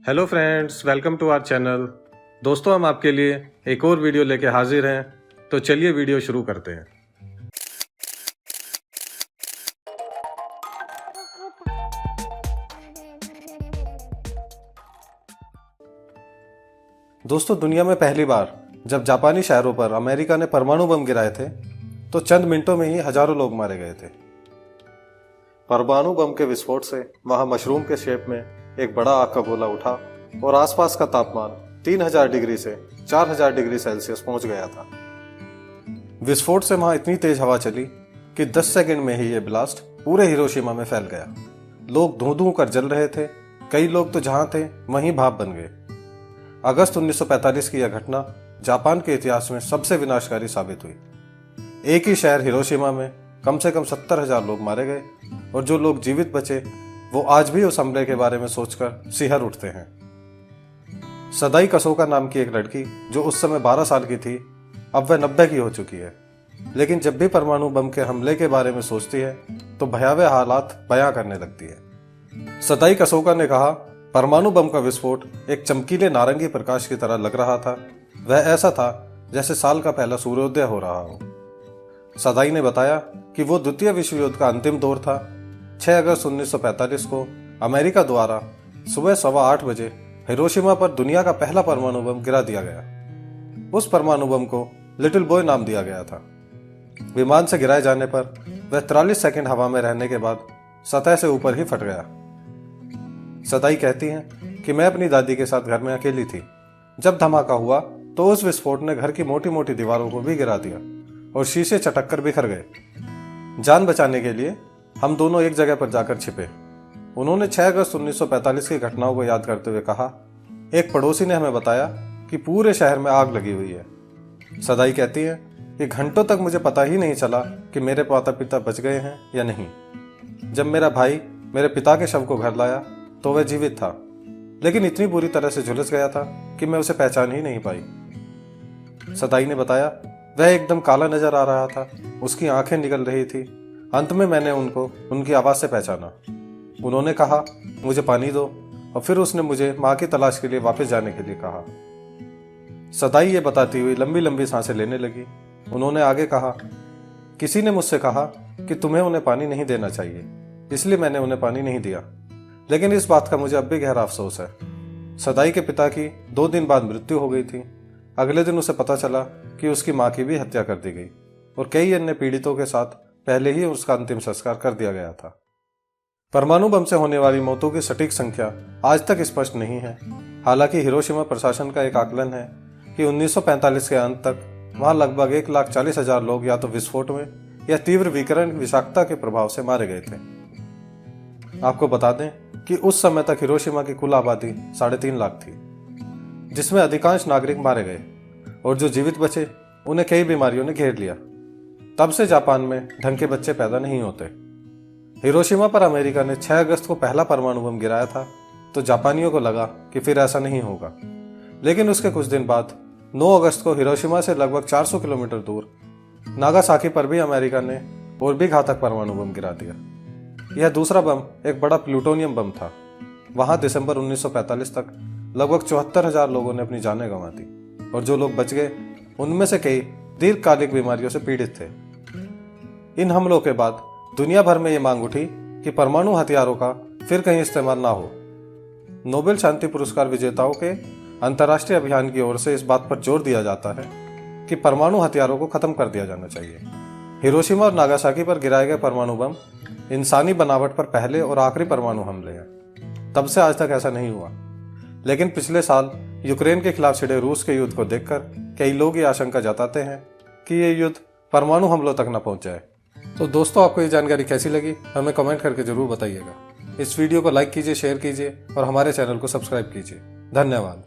Hello friends, welcome to our channel. दोस्तों, हम आपके लिए एक और वीडियो लेके हाजिर हैं, तो चलिए वीडियो शुरू करते हैं। दोस्तों, दुनिया में पहली बार जब जापानी शहरों पर अमेरिका ने परमाणु बम गिराए थे तो चंद मिनटों में ही हजारों लोग मारे गए थे। परमाणु बम के विस्फोट से वहां मशरूम के शेप में एक बड़ा आग का गोला उठा और आसपास का तापमान 3000 डिग्री से 4000 डिग्री सेल्सियस पहुंच गया था। विस्फोट से वहां इतनी तेज हवा चली कि 10 सेकंड में ही यह ब्लास्ट पूरे हिरोशिमा में फैल गया। लोग धूं धूं कर जल रहे थे। कई लोग तो जहां थे वहीं भाप बन गए। अगस्त 1945 की यह घटना जापान के इतिहास में सबसे विनाशकारी साबित हुई। एक ही शहर हिरोशिमा में कम से कम 70,000 लोग मारे गए और जो लोग जीवित बचे वो आज भी उस हमले के बारे में सोचकर सिहर उठते हैं। सदाई कसोका नाम की एक लड़की जो उस समय 12 साल की थी, अब वह 90 की हो चुकी है। लेकिन जब भी परमाणु बम के हमले के बारे में सोचती है तो भयावह हालात बयां करने लगती है। सदाई कसोका ने कहा, परमाणु बम का विस्फोट एक चमकीले नारंगी प्रकाश की तरह लग रहा था। वह ऐसा था जैसे साल का पहला सूर्योदय हो रहा हो। सदाई ने बताया कि वो द्वितीय विश्व युद्ध का अंतिम दौर था। 6 अगस्त 1945 को अमेरिका द्वारा सुबह 8:15 बजे हिरोशिमा पर दुनिया का पहला परमाणु बम गिरा दिया गया। उस परमाणु बम को लिटिल बॉय नाम दिया गया था। विमान से गिराए जाने पर वह 43 सेकंड हवा में रहने के बाद सतह से ऊपर ही फट गया। सदाई कहती हैं कि मैं अपनी दादी के साथ घर में अकेली थी। जब धमाका हुआ तो उस विस्फोट ने घर की मोटी मोटी दीवारों को भी गिरा दिया और शीशे चटक कर बिखर गए। जान बचाने के लिए हम दोनों एक जगह पर जाकर छिपे। उन्होंने 6 अगस्त 1945 की घटनाओं को याद करते हुए कहा, एक पड़ोसी ने हमें बताया कि पूरे शहर में आग लगी हुई है। सदाई कहती है कि घंटों तक मुझे पता ही नहीं चला कि मेरे माता पिता बच गए हैं या नहीं। जब मेरा भाई मेरे पिता के शव को घर लाया तो वह जीवित था, लेकिन इतनी बुरी तरह से झुलस गया था कि मैं उसे पहचान ही नहीं पाई। सदाई ने बताया, वह एकदम काला नजर आ रहा था, उसकी आंखें निकल रही थी। अंत में मैंने उनको उनकी आवाज से पहचाना। उन्होंने कहा, मुझे पानी दो, और फिर उसने मुझे मां की तलाश के लिए वापस जाने के लिए कहा। सदाई ये बताती हुई लंबी लंबी सांसें लेने लगी। उन्होंने आगे कहा, किसी ने मुझसे कहा कि तुम्हें उन्हें पानी नहीं देना चाहिए, इसलिए मैंने उन्हें पानी नहीं दिया, लेकिन इस बात का मुझे अब भी गहरा अफसोस है। सदाई के पिता की 2 दिन बाद मृत्यु हो गई थी। अगले दिन उसे पता चला कि उसकी मां की भी हत्या कर दी गई और कई अन्य पीड़ितों के साथ पहले ही उसका अंतिम संस्कार कर दिया गया था। परमाणु बम से होने वाली मौतों की सटीक संख्या आज तक स्पष्ट नहीं है। हालांकि हिरोशिमा प्रशासन का एक आकलन है कि 1945 के अंत तक वहां लगभग 1,40,000 लोग या तो विस्फोट में या तीव्र विकिरण विषाक्तता के प्रभाव से मारे गए थे। आपको बता दें कि उस समय तक हिरोशिमा की कुल आबादी 3.5 लाख थी, जिसमें अधिकांश नागरिक मारे गए और जो जीवित बचे उन्हें कई बीमारियों ने घेर लिया। तब से जापान में ढंग के बच्चे पैदा नहीं होते। हिरोशिमा पर अमेरिका ने 6 अगस्त को पहला परमाणु बम गिराया था तो जापानियों को लगा कि फिर ऐसा नहीं होगा। लेकिन उसके कुछ दिन बाद 9 अगस्त को हिरोशिमा से लगभग 400 किलोमीटर दूर नागासाकी पर भी अमेरिका ने और भी घातक परमाणु बम गिरा दिया। यह दूसरा बम एक बड़ा प्लूटोनियम बम था। वहां दिसंबर 1945 तक लगभग 74,000 लोगों ने अपनी जानें गंवा दी और जो लोग बच गए उनमें से कई दीर्घकालिक बीमारियों से पीड़ित थे। इन हमलों के बाद दुनिया भर में ये मांग उठी कि परमाणु हथियारों का फिर कहीं इस्तेमाल ना हो। नोबेल शांति पुरस्कार विजेताओं के अंतर्राष्ट्रीय अभियान की ओर से इस बात पर जोर दिया जाता है कि परमाणु हथियारों को खत्म कर दिया जाना चाहिए। हिरोशिमा और नागासाकी पर गिराए गए परमाणु बम इंसानी बनावट पर पहले और आखिरी परमाणु हमले हैं। तब से आज तक ऐसा नहीं हुआ। लेकिन पिछले साल यूक्रेन के खिलाफ छिड़े रूस के युद्ध को देखकर कई लोग ये आशंका जताते हैं कि ये युद्ध परमाणु हमलों तक न पहुंच जाए। तो दोस्तों, आपको ये जानकारी कैसी लगी हमें कमेंट करके जरूर बताइएगा। इस वीडियो को लाइक कीजिए, शेयर कीजिए और हमारे चैनल को सब्सक्राइब कीजिए। धन्यवाद।